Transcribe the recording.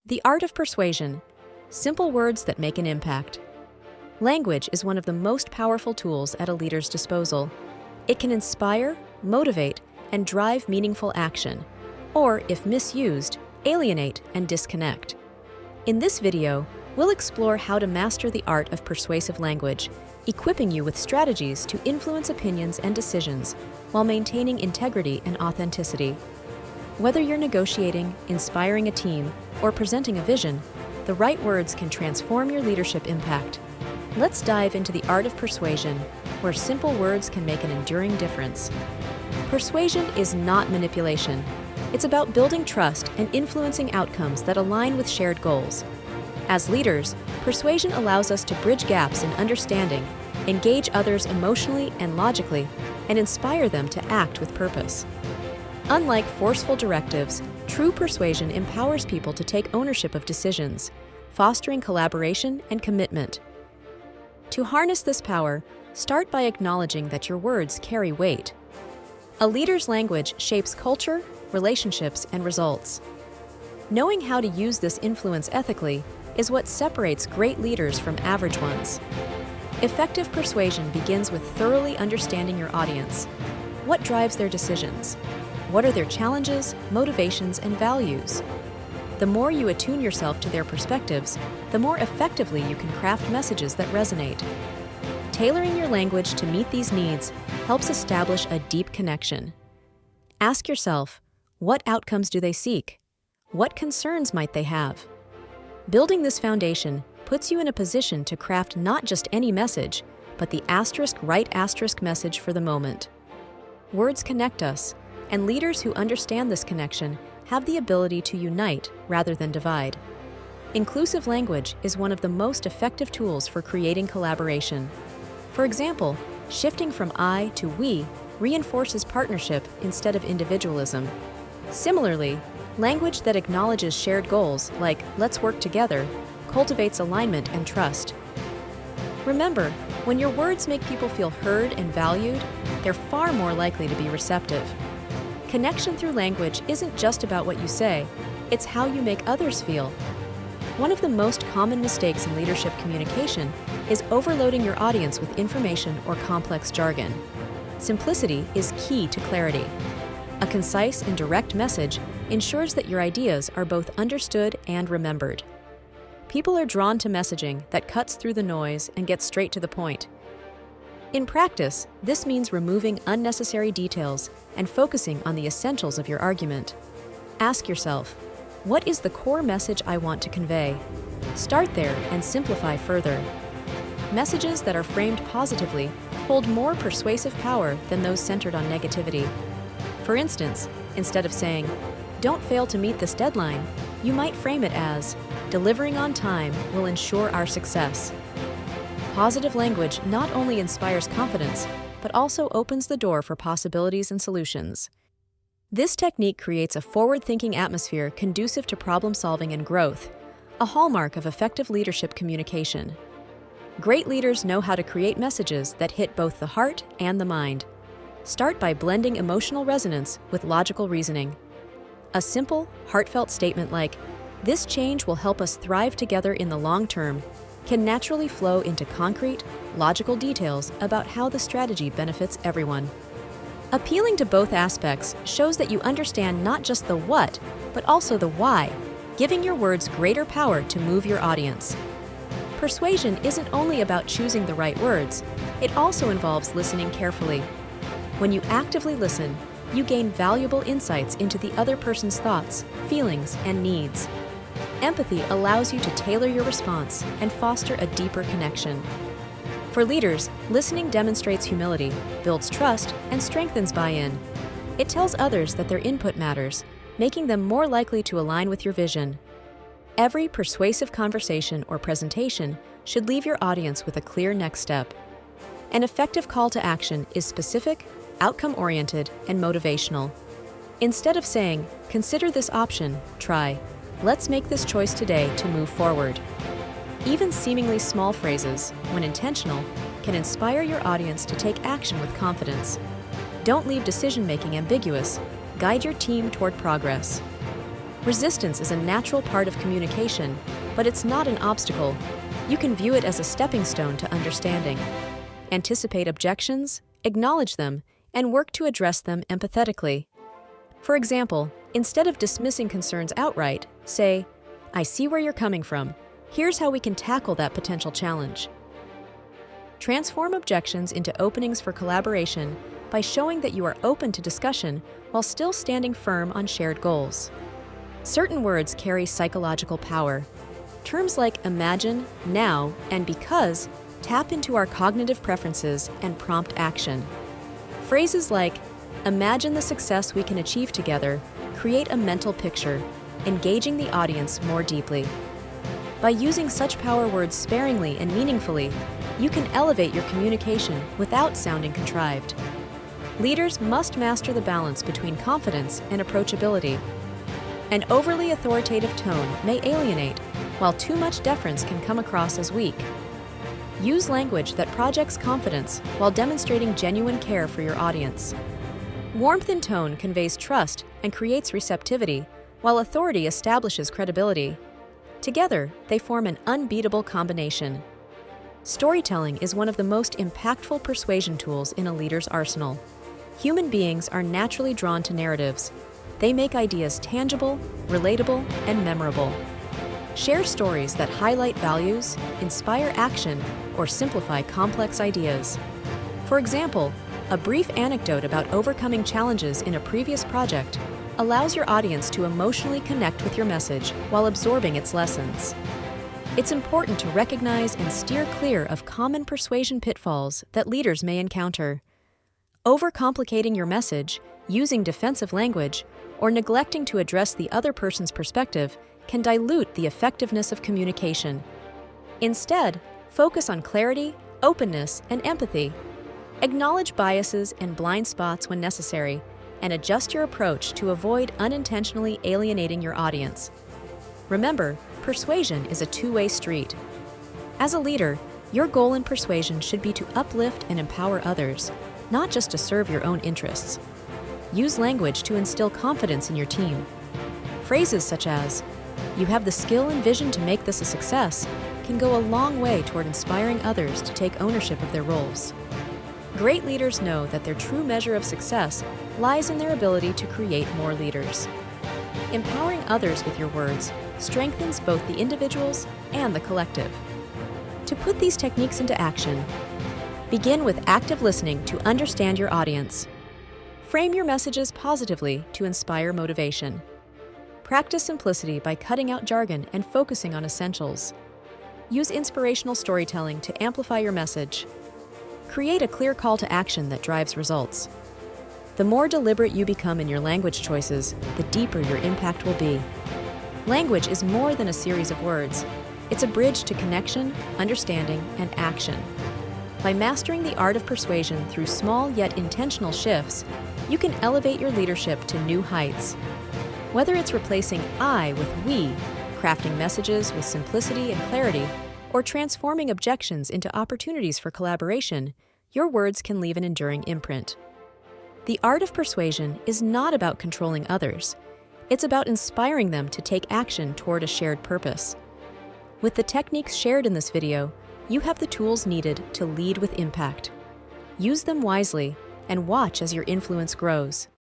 The art of persuasion. Simple words that make an impact. Language is one of the most powerful tools at a leader's disposal. It can inspire, motivate, and drive meaningful action, or, if misused, alienate and disconnect. In this video, we'll explore how to master the art of persuasive language, equipping you with strategies to influence opinions and decisions while maintaining integrity and authenticity. Whether you're negotiating, inspiring a team, or presenting a vision, the right words can transform your leadership impact. Let's dive into the art of persuasion, where simple words can make an enduring difference. Persuasion is not manipulation. It's about building trust and influencing outcomes that align with shared goals. As leaders, persuasion allows us to bridge gaps in understanding, engage others emotionally and logically, and inspire them to act with purpose. Unlike forceful directives, true persuasion empowers people to take ownership of decisions, fostering collaboration and commitment. To harness this power, start by acknowledging that your words carry weight. A leader's language shapes culture, relationships, and results. Knowing how to use this influence ethically is what separates great leaders from average ones. Effective persuasion begins with thoroughly understanding your audience. What drives their decisions? What are their challenges, motivations, and values? The more you attune yourself to their perspectives, the more effectively you can craft messages that resonate. Tailoring your language to meet these needs helps establish a deep connection. Ask yourself, what outcomes do they seek? What concerns might they have? Building this foundation puts you in a position to craft not just any message, but the right message for the moment. Words connect us, and leaders who understand this connection have the ability to unite rather than divide. Inclusive language is one of the most effective tools for creating collaboration. For example, shifting from I to we reinforces partnership instead of individualism. Similarly, language that acknowledges shared goals, like "let's work together," cultivates alignment and trust. Remember, when your words make people feel heard and valued, they're far more likely to be receptive. Connection through language isn't just about what you say, it's how you make others feel. One of the most common mistakes in leadership communication is overloading your audience with information or complex jargon. Simplicity is key to clarity. A concise and direct message ensures that your ideas are both understood and remembered. People are drawn to messaging that cuts through the noise and gets straight to the point. In practice, this means removing unnecessary details and focusing on the essentials of your argument. Ask yourself, what is the core message I want to convey? Start there and simplify further. Messages that are framed positively hold more persuasive power than those centered on negativity. For instance, instead of saying, "Don't fail to meet this deadline," you might frame it as, "Delivering on time will ensure our success." Positive language not only inspires confidence, but also opens the door for possibilities and solutions. This technique creates a forward-thinking atmosphere conducive to problem-solving and growth, a hallmark of effective leadership communication. Great leaders know how to create messages that hit both the heart and the mind. Start by blending emotional resonance with logical reasoning. A simple, heartfelt statement like, "This change will help us thrive together in the long term," can naturally flow into concrete, logical details about how the strategy benefits everyone. Appealing to both aspects shows that you understand not just the what, but also the why, giving your words greater power to move your audience. Persuasion isn't only about choosing the right words, it also involves listening carefully. When you actively listen, you gain valuable insights into the other person's thoughts, feelings, and needs. Empathy allows you to tailor your response and foster a deeper connection. For leaders, listening demonstrates humility, builds trust, and strengthens buy-in. It tells others that their input matters, making them more likely to align with your vision. Every persuasive conversation or presentation should leave your audience with a clear next step. An effective call to action is specific, outcome-oriented, and motivational. Instead of saying, "Consider this option," try, "Let's make this choice today to move forward." Even seemingly small phrases, when intentional, can inspire your audience to take action with confidence. Don't leave decision-making ambiguous. Guide your team toward progress. Resistance is a natural part of communication, but it's not an obstacle. You can view it as a stepping stone to understanding. Anticipate objections, acknowledge them, and work to address them empathetically. For example, instead of dismissing concerns outright, say, "I see where you're coming from. Here's how we can tackle that potential challenge." Transform objections into openings for collaboration by showing that you are open to discussion while still standing firm on shared goals. Certain words carry psychological power. Terms like imagine, now, and because tap into our cognitive preferences and prompt action. Phrases like, "Imagine the success we can achieve together," create a mental picture, engaging the audience more deeply. By using such power words sparingly and meaningfully, you can elevate your communication without sounding contrived. Leaders must master the balance between confidence and approachability. An overly authoritative tone may alienate, while too much deference can come across as weak. Use language that projects confidence while demonstrating genuine care for your audience. Warmth in tone conveys trust and creates receptivity, while authority establishes credibility. Together, they form an unbeatable combination. Storytelling is one of the most impactful persuasion tools in a leader's arsenal. Human beings are naturally drawn to narratives. They make ideas tangible, relatable, and memorable. Share stories that highlight values, inspire action, or simplify complex ideas. For example, a brief anecdote about overcoming challenges in a previous project allows your audience to emotionally connect with your message while absorbing its lessons. It's important to recognize and steer clear of common persuasion pitfalls that leaders may encounter. Overcomplicating your message, using defensive language, or neglecting to address the other person's perspective can dilute the effectiveness of communication. Instead, focus on clarity, openness, and empathy. Acknowledge biases and blind spots when necessary, and adjust your approach to avoid unintentionally alienating your audience. Remember, persuasion is a two-way street. As a leader, your goal in persuasion should be to uplift and empower others, not just to serve your own interests. Use language to instill confidence in your team. Phrases such as, "You have the skill and vision to make this a success," can go a long way toward inspiring others to take ownership of their roles. Great leaders know that their true measure of success lies in their ability to create more leaders. Empowering others with your words strengthens both the individuals and the collective. To put these techniques into action, begin with active listening to understand your audience. Frame your messages positively to inspire motivation. Practice simplicity by cutting out jargon and focusing on essentials. Use inspirational storytelling to amplify your message. Create a clear call to action that drives results. The more deliberate you become in your language choices, the deeper your impact will be. Language is more than a series of words. It's a bridge to connection, understanding, and action. By mastering the art of persuasion through small yet intentional shifts, you can elevate your leadership to new heights. Whether it's replacing "I" with "we," crafting messages with simplicity and clarity, or transforming objections into opportunities for collaboration, your words can leave an enduring imprint. The art of persuasion is not about controlling others. It's about inspiring them to take action toward a shared purpose. With the techniques shared in this video, you have the tools needed to lead with impact. Use them wisely and watch as your influence grows.